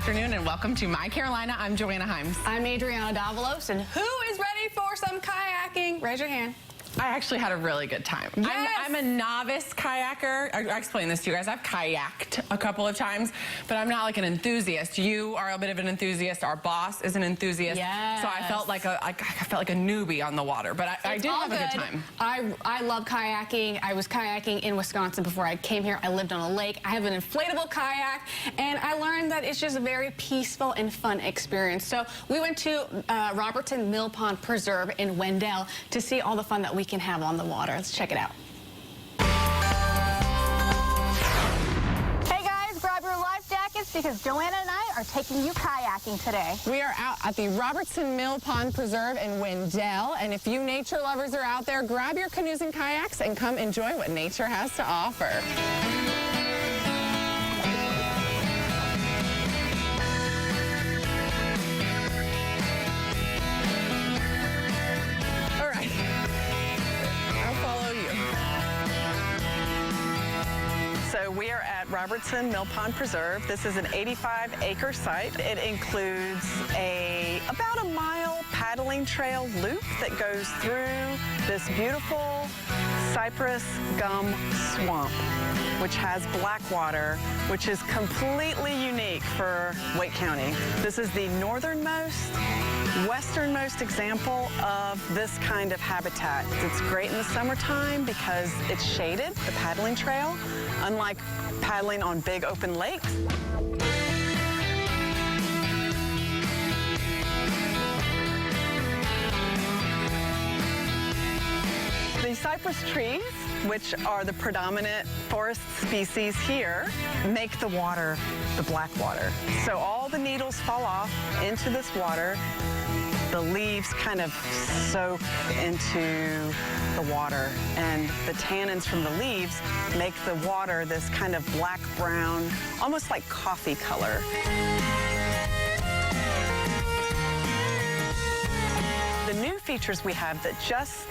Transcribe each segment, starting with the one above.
afternoon and welcome to My Carolina. I'm Joanna Himes. I'm Adriana Davalos, and who is ready for some kayaking? Raise your hand. I actually had a really good time. Yes. I'm a novice kayaker. I explained this to you guys. I've kayaked a couple of times, but I'm not like an enthusiast. You are a bit of an enthusiast. Our boss is an enthusiast. Yes. So I felt like a newbie on the water, but I did have a good time. I love kayaking. I was kayaking in Wisconsin before I came here. I lived on a lake. I have an inflatable kayak, and I learned that it's just a very peaceful and fun experience. So we went to Robertson Millpond Preserve in Wendell to see all the fun that we can have on the water. Let's check it out. Hey guys, grab your life jackets because Joanna and I are taking you kayaking today. We are out at the Robertson Millpond Preserve in Wendell, and if you nature lovers are out there, grab your canoes and kayaks and come enjoy what nature has to offer. So we are at Robertson Millpond Preserve. This is an 85-acre site. It includes about a mile paddling trail loop that goes through this beautiful cypress gum swamp, which has black water, which is completely unique for Wake County. This is the northernmost, westernmost example of this kind of habitat. It's great in the summertime because it's shaded, the paddling trail, unlike paddling on big open lakes. The cypress trees, which are the predominant forest species here, make the water the black water. So all the needles fall off into this water. The leaves kind of soak into the water, and the tannins from the leaves make the water this kind of black-brown, almost like coffee color. The new features we have that just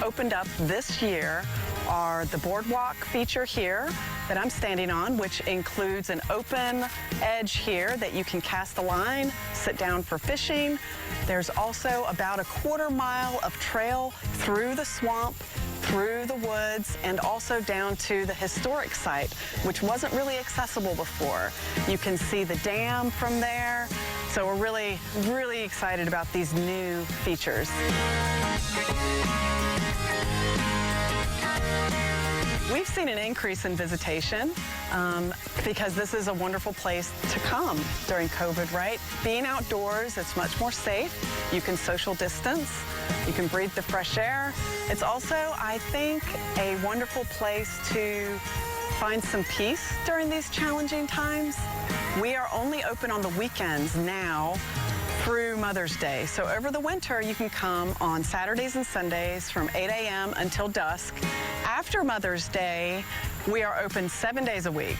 opened up this year are the boardwalk feature here that I'm standing on, which includes an open edge here that you can cast a line, sit down for fishing. There's also about a quarter mile of trail through the swamp, through the woods, and also down to the historic site, which wasn't really accessible before. You can see the dam from there. So we're really, really excited about these new features. We've seen an increase in visitation because this is a wonderful place to come during COVID, right? Being outdoors, it's much more safe. You can social distance. You can breathe the fresh air. It's also, I think, a wonderful place to find some peace during these challenging times. We are only open on the weekends now through Mother's Day. So over the winter, you can come on Saturdays and Sundays from 8 a.m. until dusk. After Mother's Day, we are open 7 days a week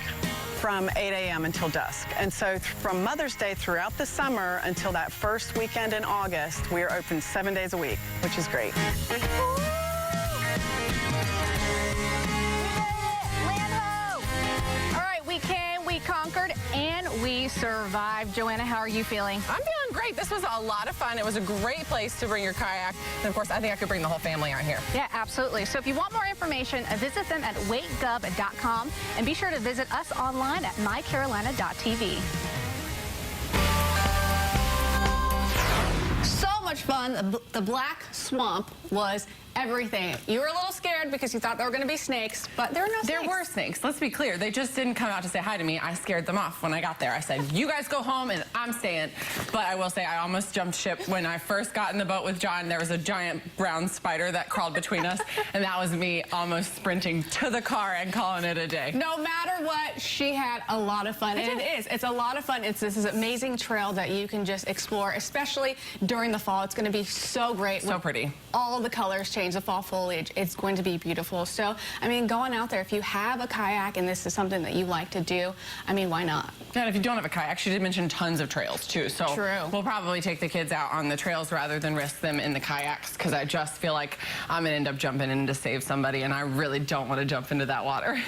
from 8 a.m. until dusk. And so from Mother's Day throughout the summer until that first weekend in August, we are open 7 days a week, which is great. Conquered and we survived. Joanna, how are you feeling? I'm feeling great. This was a lot of fun. It was a great place to bring your kayak. And of course, I think I could bring the whole family out here. Yeah, absolutely. So if you want more information, visit them at wakegov.com and be sure to visit us online at mycarolina.tv. So much fun. The black swamp was everything. You were a little scared because you thought there were going to be snakes, but there were no snakes. There were snakes. Let's be clear. They just didn't come out to say hi to me. I scared them off when I got there. I said, you guys go home and I'm staying. But I will say I almost jumped ship when I first got in the boat with John. There was a giant brown spider that crawled between us, and that was me almost sprinting to the car and calling it a day. No matter what, she had a lot of fun. And it is. It's a lot of fun. This is an amazing trail that you can just explore, especially during the fall. It's going to be so great. So pretty. All the colors change, the fall foliage. It's going to be beautiful. So, I mean, going out there, if you have a kayak and this is something that you like to do, I mean, why not? And if you don't have a kayak, she did mention tons of trails, too. So true. We'll probably take the kids out on the trails rather than risk them in the kayaks, because I just feel like I'm going to end up jumping in to save somebody, and I really don't want to jump into that water.